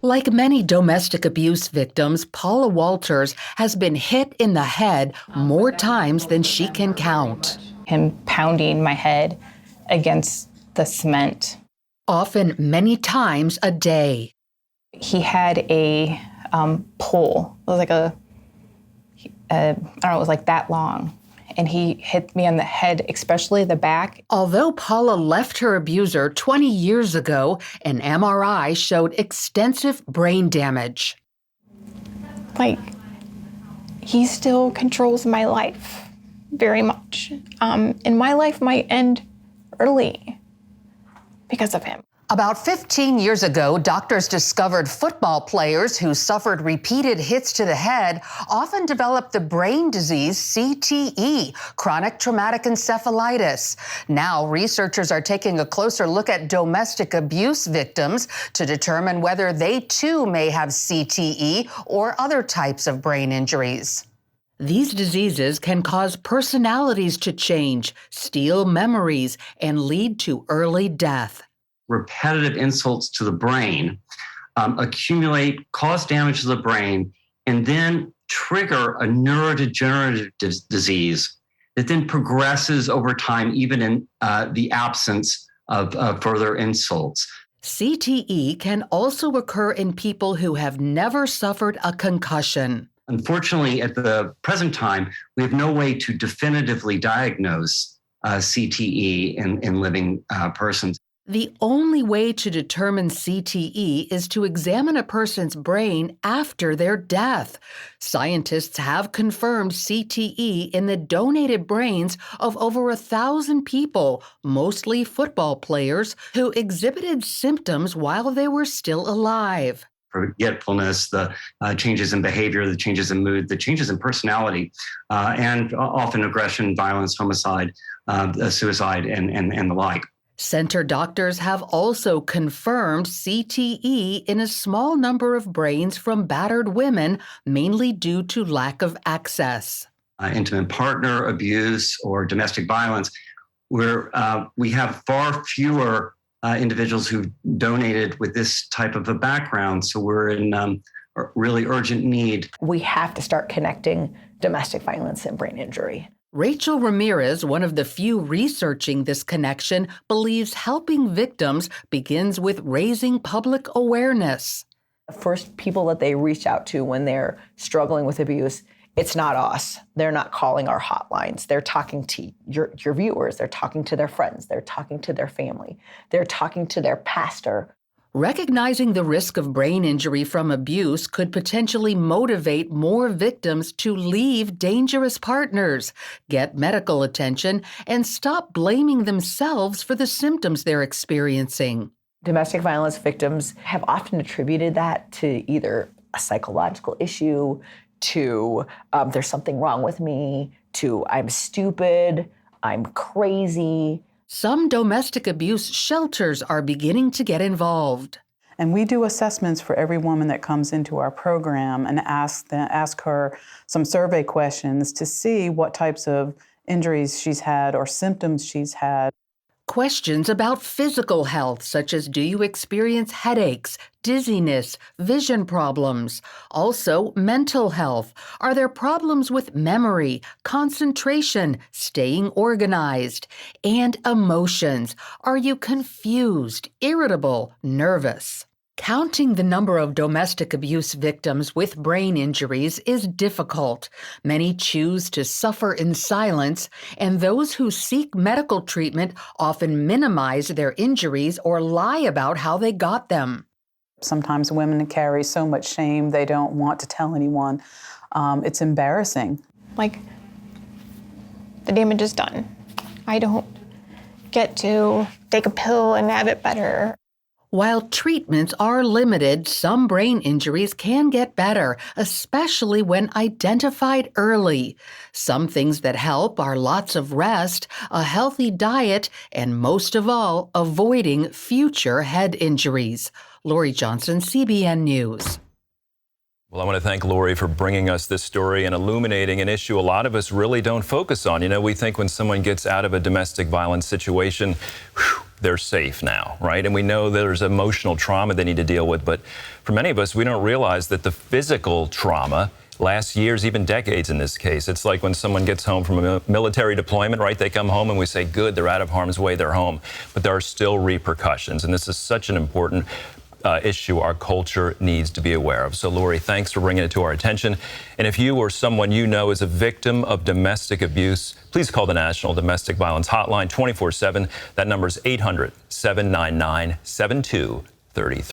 Like many domestic abuse victims, Paula Walters has been hit in the head more times than she can count. Him pounding my head against the cement. Often many times a day. He had a pole. It was like I don't know, it was like that long. And he hit me on the head, especially the back. Although Paula left her abuser 20 years ago, an MRI showed extensive brain damage. Like, he still controls my life very much. And my life might end early because of him. About 15 years ago, doctors discovered football players who suffered repeated hits to the head often developed the brain disease CTE, chronic traumatic encephalitis. Now, researchers are taking a closer look at domestic abuse victims to determine whether they too may have CTE or other types of brain injuries. These diseases can cause personalities to change, steal memories, and lead to early death. Repetitive insults to the brain accumulate, cause damage to the brain, and then trigger a neurodegenerative disease that then progresses over time, even in the absence of further insults. CTE can also occur in people who have never suffered a concussion. Unfortunately, at the present time, we have no way to definitively diagnose CTE in living persons. The only way to determine CTE is to examine a person's brain after their death. Scientists have confirmed CTE in the donated brains of over 1,000 people, mostly football players, who exhibited symptoms while they were still alive. Forgetfulness, the changes in behavior, the changes in mood, the changes in personality, and often aggression, violence, homicide, suicide, and the like. Center doctors have also confirmed CTE in a small number of brains from battered women, mainly due to lack of access. Intimate partner abuse or domestic violence, where we have far fewer individuals who donated with this type of a background, so we're in really urgent need. We have to start connecting domestic violence and brain injury. Rachel Ramirez, one of the few researching this connection, believes helping victims begins with raising public awareness. The first people that they reach out to when they're struggling with abuse, it's not us. They're not calling our hotlines. They're talking to your viewers. They're talking to their friends. They're talking to their family. They're talking to their pastor. Recognizing the risk of brain injury from abuse could potentially motivate more victims to leave dangerous partners, get medical attention, and stop blaming themselves for the symptoms they're experiencing. Domestic violence victims have often attributed that to either a psychological issue, to there's something wrong with me, to I'm stupid, I'm crazy. Some domestic abuse shelters are beginning to get involved. And we do assessments for every woman that comes into our program and ask her some survey questions to see what types of injuries she's had or symptoms she's had. Questions about physical health, such as do you experience headaches, dizziness, vision problems? Also, mental health. Are there problems with memory, concentration, staying organized? And emotions. Are you confused, irritable, nervous? Counting the number of domestic abuse victims with brain injuries is difficult. Many choose to suffer in silence, and those who seek medical treatment often minimize their injuries or lie about how they got them. Sometimes women carry so much shame they don't want to tell anyone. It's embarrassing. Like, the damage is done. I don't get to take a pill and have it better. While treatments are limited, some brain injuries can get better, especially when identified early. Some things that help are lots of rest, a healthy diet, and most of all, avoiding future head injuries. Lorie Johnson, CBN News. Well, I want to thank Lorie for bringing us this story and illuminating an issue a lot of us really don't focus on. You know, we think when someone gets out of a domestic violence situation, they're safe now, right? And we know there's emotional trauma they need to deal with. But for many of us, we don't realize that the physical trauma lasts years, even decades in this case. It's like when someone gets home from a military deployment, right? They come home and we say, good, they're out of harm's way, they're home. But there are still repercussions. And this is such an important issue our culture needs to be aware of. So, Lorie, thanks for bringing it to our attention. And if you or someone you know is a victim of domestic abuse, please call the National Domestic Violence Hotline 24/7. That number is 800-799-7233.